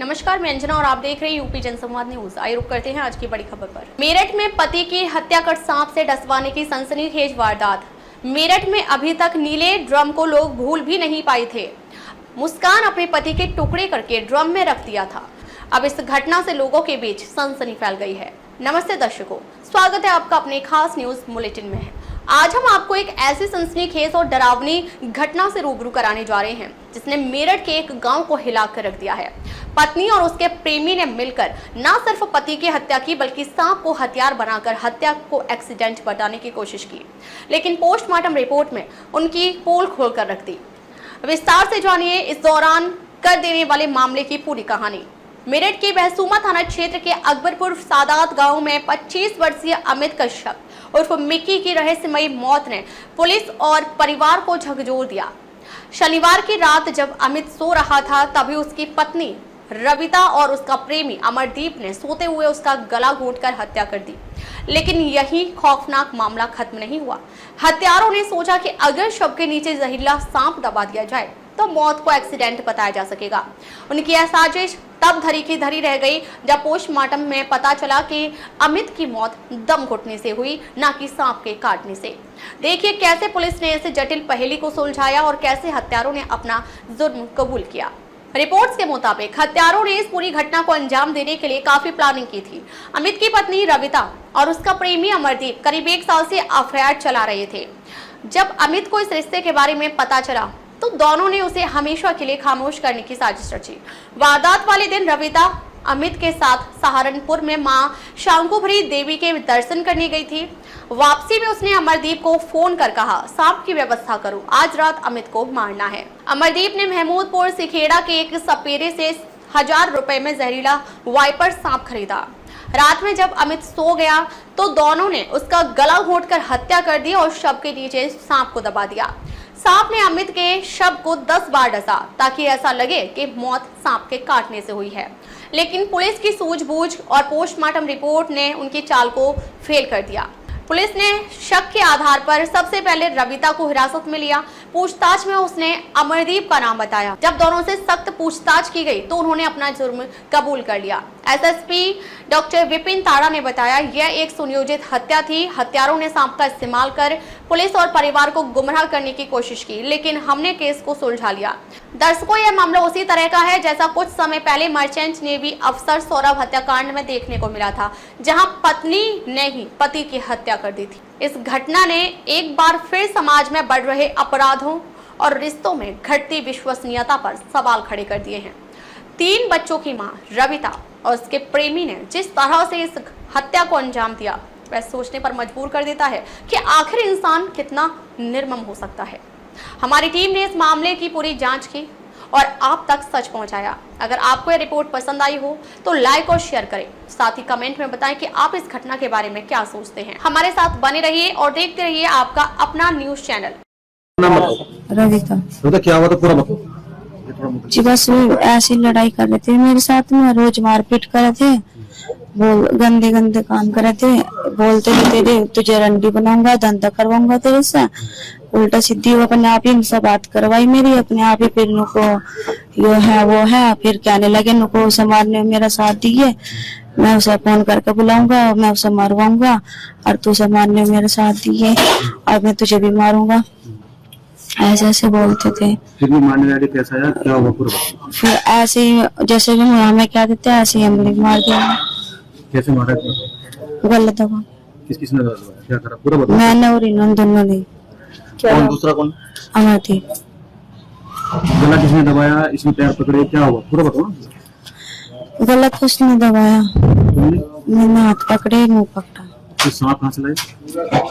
नमस्कार, मैं अंजना और आप देख रहे हैं यूपी जनसंवाद न्यूज। आइए रुक करते हैं आज की बड़ी खबर पर। मेरठ में पति की हत्या कर सांप से डसवाने की सनसनीखेज वारदात। मेरठ में अभी तक नीले ड्रम को लोग भूल भी नहीं पाए थे। मुस्कान अपने पति के टुकड़े करके ड्रम में रख दिया था। अब इस घटना से लोगों के बीच सनसनी फैल गई है। नमस्ते दर्शकों, स्वागत है आपका अपने खास न्यूज बुलेटिन में। आज हम आपको एक ऐसी सनसनीखेज और डरावनी घटना से रूबरू कराने जा रहे हैं जिसने मेरठ के एक गांव को हिला कर रख दिया है। पत्नी और उसके प्रेमी ने मिलकर न सिर्फ पति की हत्या की बल्कि सांप को हथियार बनाकर हत्या को एक्सीडेंट बताने की कोशिश की, लेकिन पोस्टमार्टम रिपोर्ट में उनकी पोल खोल कर रख दी। विस्तार से जानिए इस दौरान कर देने वाले मामले की पूरी कहानी। मेरठ के बहसूमा थाना क्षेत्र के अकबरपुर सादात गांव में 25 वर्षीय अमित कश्यप उर्फ मिक्की की रहस्यमयी मौत ने पुलिस और परिवार को झकझोर दिया। शनिवार की रात जब अमित सो रहा था तभी उसकी पत्नी रविता और उसका प्रेमी अमरदीप ने सोते हुए उसका गला घोंटकर हत्या कर दी। लेकिन यही खौफनाक मामला खत्म नहीं हुआ। हत्यारों ने सोचा कि अगर शव के नीचे जहरीला सांप दबा दिया जाए तो मौत को एक्सीडेंट बताया जा सकेगा। उनकी यह साजिश तब धरी की धरी रह गई जब पोस्टमार्टम में पता चला कि अमित की मौत दम घुटने से हुई, न कि सांप के काटने से। देखिए कैसे पुलिस ने इस जटिल पहेली को सुलझाया और कैसे हत्यारों ने अपना जुर्म कबूल किया। रिपोर्ट्स के मुताबिक हत्यारों ने इस पूरी घटना को अंजाम देने के लिए काफी प्लानिंग की थी। अमित की पत्नी रविता और उसका प्रेमी अमरदीप करीब 1 साल से अफेयर चला रहे थे। जब अमित को इस रिश्ते के बारे में पता चला तो दोनों ने उसे हमेशा के लिए खामोश करने की साजिश रची। वारदात वाले दिन रविता अमित के साथ सहारनपुर में मां शांकुभरी देवी के दर्शन करने गई थी। वापसी में उसने अमरदीप को फोन कर कहा, सांप की व्यवस्था करो, आज रात अमित को मारना है। अमरदीप ने महमूदपुर सिखेड़ा के एक सपेरे से 1000 रुपए में जहरीला वाइपर सांप खरीदा। रात में जब अमित सो गया तो दोनों ने उसका गला घोंटकर हत्या कर दी और शव के नीचे सांप को दबा दिया। सांप ने अमित के शव को 10 बार डसा ताकि ऐसा लगे कि मौत सांप के काटने से हुई है, लेकिन पुलिस की सूझबूझ और पोस्टमार्टम रिपोर्ट ने उनकी चाल को फेल कर दिया। पुलिस ने शक के आधार पर सबसे पहले रविता को हिरासत में लिया। पूछताछ में उसने अमरदीप का नाम बताया। जब दोनों से सख्त पूछताछ की गई तो उन्होंने अपना जुर्म कबूल कर लिया। एसएसपी डॉक्टर विपिन ताड़ा ने बताया, यह एक सुनियोजित हत्या थी। हत्यारों ने सांप का इस्तेमाल कर पुलिस और परिवार को गुमराह करने की कोशिश की, लेकिन हमने केस को सुलझा लिया। दर्शकों, यह मामला उसी तरह का है जैसा कुछ समय पहले मर्चेंट नेवी अफसर सौरभ हत्याकांड में देखने को मिला था, जहां पत्नी ने ही पति की हत्या कर दी थी। इस घटना ने एक बार फिर समाज में बढ़ रहे अपराधों और रिश्तों में घटती विश्वसनीयता पर सवाल खड़े कर दिए हैं। 3 बच्चों की मां रविता और उसके प्रेमी ने जिस तरह से इस हत्या को अंजाम दिया वह सोचने पर मजबूर कर देता है कि आखिर इंसान कितना निर्मम हो सकता है। हमारी टीम ने इस मामले की पूरी जांच की और आप तक सच पहुंचाया। अगर आपको यह रिपोर्ट पसंद आई हो तो लाइक और शेयर करें। साथ ही कमेंट में बताएं कि आप इस घटना के बारे में क्या सोचते हैं। हमारे साथ बने रहिए और देखते रहिए आपका अपना न्यूज चैनल। रविता, क्या हुआ था पूरा बताओ। जी बस ऐसी लड़ाई कर रहे थे मेरे साथ में, रोज मारपीट कर रहे थे, बोल गंदे गंदे काम कर रहे थे। बोलते थे तेरे तुझे रंडी बनाऊंगा, धंधा करवाऊंगा तेरे से। उल्टा सीधी वो अपने आप ही इनसे बात करवाई मेरी, अपने आप ही फिर नुको यो है वो है, फिर कहने लगे नुको उसे मारने मेरा साथ दिए, मैं उसे फोन करके बुलाऊंगा, मैं उसे मारवाऊंगा और तू उसे मारने मेरे साथ दिए और मैं तुझे भी मारूंगा, ऐसे ऐसे बोलते थे। फिर भी मारने वाले कैसा आया, क्या हुआ पूरा? फिर ऐसे ही जैसे भी हमें क्या देते हैं ऐसे ही हमने मार दिया। कैसे मारा? गलत दबा। किस किसने दबाया, क्या करा पूरा बताओ। मैंने और इन दोनों ने। कौन दूसरा कौन? अमरदीप। गला किसने दबाया, इसमें पैर पकड़े, क्या हुआ पूरा बताओ। गलत उसने दबाया, मैंने हाथ पकड़े, मुंह पकड़ा। तो सांप कहाँ से लाए?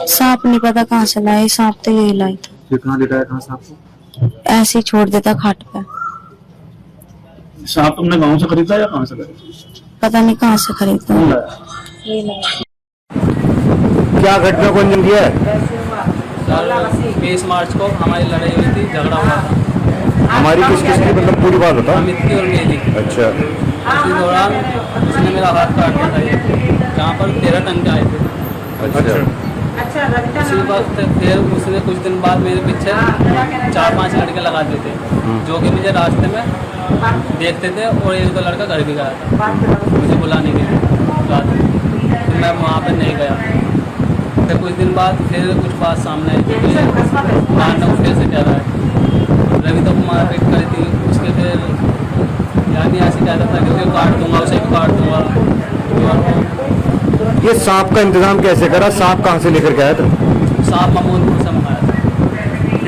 सांप नहीं पता कहाँ से लाए, सांप तो यही लाई था। फिर कहाँ लेटाया, कहाँ सांप को? ऐसे ही छोड़ देता खाट पे। सांप तुमने गाँव से खरीदा या कहाँ से लाया? पता नहीं कहाँ से खरीदा। क्या घटना को अंजाम दिया है? 20 मार्च को हमारी लड़ाई हुई थी, झगड़ा हुआ था। हमारी किस किस की, मतलब पूरी बात बता। अमित की और मेरी। अच्छा। उसी दौरान उसने मेरा हाथ काट दिया था, जहाँ पर 13 टन के आए थे। अच्छा। उसी वक्त फिर उसने कुछ दिन बाद मेरे पीछे 4-5 लड़के लगाते थे, जो कि मुझे रास्ते में देखते थे और एक लड़का घर भी गया था मुझे बुलाने के लिए रात में। फिर मैं वहाँ पर नहीं गया। फिर कुछ दिन बाद फिर कुछ बात सामने आई थी कि मारना फिर से कह रहा है। रवि तो मारपीट करी थी उसके फिर यानी ऐसे कहता था कि उसे काट दूंगा, उसे भी काट दूंगा। ये सांप का इंतजाम कैसे करा? सांप कहाँ से लेकर के आया था? सांप महमूदपुर से मंगाया था।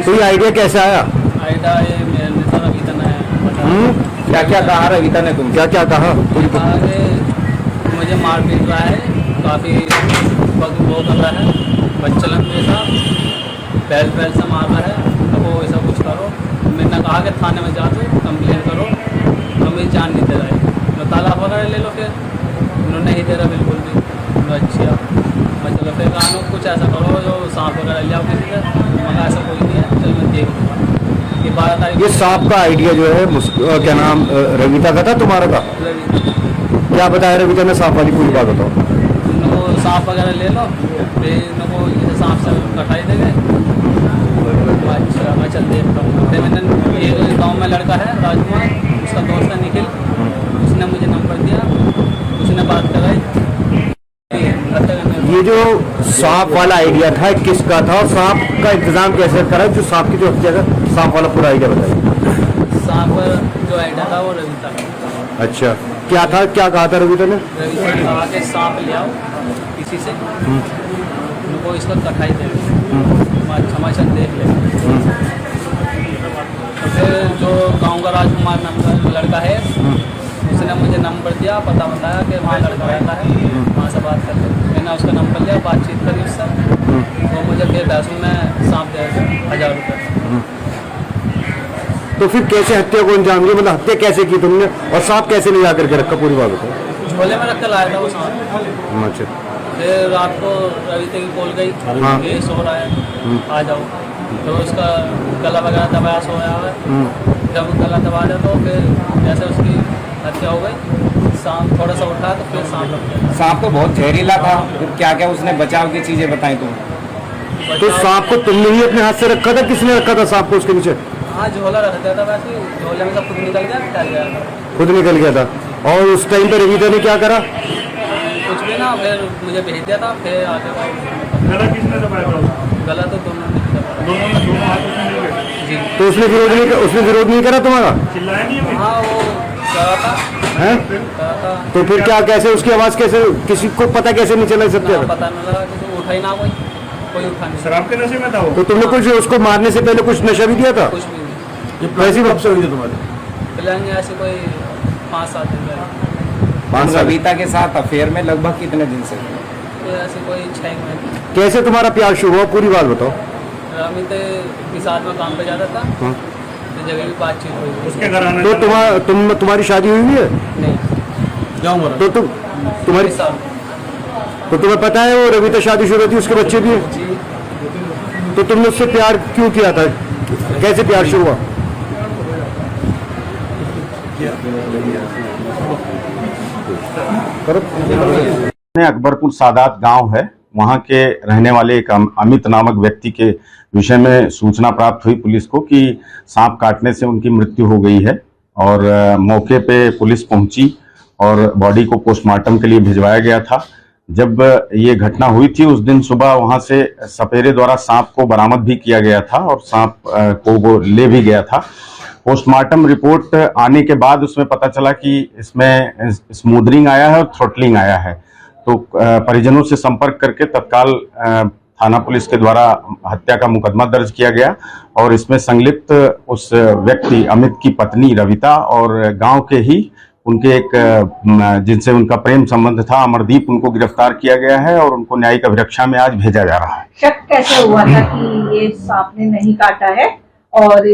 तो ये आइडिया कैसे आया? आइडा ये मेरे नेता रविता ने क्या क्या कहा रविता ने? तुम क्या क्या कहा? कहा कि मुझे मारपीट रहा है, काफ़ी वक्त वो कर रहा है, बच्चलन जैसा बैल से मार रहा है। अब वो ऐसा कुछ करो। मैंने कहा कि थाने में जा दो, कंप्लेन करो। तो मेरी जान नहीं दे रहा है, तो तालाब वगैरह ले लो। फिर उन्होंने नहीं दे रहा बिल्कुल भी। अच्छा मतलब फिर कहा कुछ ऐसा करो जो सांप वगैरह ले आओ किसी से। मगर ऐसा कोई नहीं है, चल मैं देख लूँगा। ये 12 तारीख ये सांप का आइडिया जो है क्या नाम रविता का था तुम्हारा का? क्या बताया रविता ने? सांप वाली पूरी बात बताओ। इनको सांप वगैरह ले लो, फिर इनको जैसे सांप से कटाई देंगे। अच्छा मैं चल देखता हूँ। फिर मैंने एक गाँव में लड़का है राजकुमार, उसका दोस्त है निखिल, उसने मुझे नंबर दिया, उसने बात कराई। ये जो सांप वाला आइडिया था किसका था और सांप का इंतजाम कैसे करा? जो सांप की जो हत्या का सांप वाला पूरा आइडिया बताइए। सांप जो आइडिया था वो रविता का। अच्छा क्या था? क्या कहा था रविता ने? रविता ने कहा कि सांप ले आओ किसी से, उनको इसको कटाई देंगे, क्षमा देख लेंगे। तो फिर जो गाँव का राजकुमार नाम का लड़का है उसने मुझे नंबर दिया, पता बताया कि वहाँ लड़का रहता है, वहाँ से बात करते। मैंने उसका नंबर लिया, बातचीत करी उससे। वो मुझे फिर पैसों में सांप दे 1000 रुपये। तो फिर कैसे हत्या को अंजाम दिया? मतलब हत्या कैसे की तुमने और सांप कैसे ले जा करके रखा? पूरी बात बताओ। झोले में रख कर लाया था वो सांप। अच्छा फिर रात को रविता की कॉल गई, हाँ। ये सो रहा है, आ जाओ। तो उसका गला वगैरह दबाया, सोया हुआ है। जब गला दबा दिया तो फिर जैसे उसकी हत्या हो गई। सांप थोड़ा सा उठा तो फिर सांप लग गया। सांप तो बहुत जहरीला था। फिर क्या क्या उसने बचाव की चीजें बताई तुम? तो सांप को तुमने ही अपने हाथ से रखा था? किसने रखा था सांप को उसके नीचे? हाँ झोला रख दिया था, वैसे ही झोले में सब खुद निकल गया, निकल गया था। खुद निकल गया था। और उस टाइम पर रविता ने क्या करा? कुछ भी ना, फिर मुझे भेज दिया था। फिर आगे गला किसने दबाया था? गला तो दोनों ने दबाया। दोनों हाथ उसने ले गए। जी तो उसने विरोध नहीं करा तुम्हारा? चिल्लाया नहीं है? हाँ वो कहा था, हैं? कहा था। तो फिर क्या कैसे उसकी आवाज कैसे किसी को पता कैसे नहीं चला सकते? ना पता नहीं लगा, किसी उठा ही ना, कोई उठा नहीं। शराब के नशे में था वो? तो तुमने कुछ उसको मारने से पहले कुछ नशा भी दिया था? कुछ भी नहीं। ये पैसे कब से हुई थी तुम्हारी? प्लान ऐसे कोई 5-7 दिन पहले। 5 साल। रविता के साथ अफेयर में लगभग कितने दिन से? तो ऐसे कोई 6 महीने। कैसे तुम्हारा प्यार शुरू हुआ? पूरी बात बताओ। अमित के साथ में काम पे जाता था, हाँ। तो जगह भी बातचीत हुई थी। उसके घर आने तो तुम्हारी शादी हुई है? नहीं जाऊंगा। तो तुम्हारी साल तो तुम्हें पता है वो रविता शादीशुदा थी, उसके बच्चे भी हैं? जी। तो तुमने उससे प्यार क्यों किया था? कैसे प्यार शुरू हुआ? अकबरपुर सादात गांव है, वहां के रहने वाले एक अमित नामक व्यक्ति के विषय में सूचना प्राप्त हुई पुलिस को कि सांप काटने से उनकी मृत्यु हो गई है। और मौके पे पुलिस पहुंची और बॉडी को पोस्टमार्टम के लिए भिजवाया गया था। जब ये घटना हुई थी उस दिन सुबह वहां से सपेरे द्वारा सांप को बरामद भी किया गया था और सांप को वो ले भी गया था। पोस्टमार्टम रिपोर्ट आने के बाद उसमें पता चला कि इसमें स्मूदरिंग आया है और थ्रोटलिंग आया है। तो परिजनों से संपर्क करके तत्काल थाना पुलिस के द्वारा हत्या का मुकदमा दर्ज किया गया और इसमें संलिप्त उस व्यक्ति अमित की पत्नी रविता और गांव के ही उनके एक जिनसे उनका प्रेम संबंध था अमरदीप, उनको गिरफ्तार किया गया है और उनको न्यायिक अभिरक्षा में आज भेजा जा रहा है। शक कैसे हुआ था कि ये सांप ने नहीं काटा है और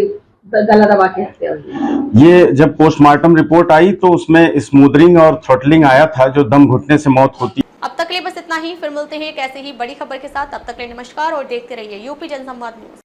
गला दबा के हत्या हुई? ये जब पोस्टमार्टम रिपोर्ट आई तो उसमें स्मूदरिंग और थ्रोटलिंग आया था, जो दम घुटने से मौत होती। अब तक के लिए बस इतना ही, फिर मिलते हैं एक ऐसे ही बड़ी खबर के साथ। तब तक के लिए नमस्कार और देखते रहिए यूपी जनसंवाद न्यूज।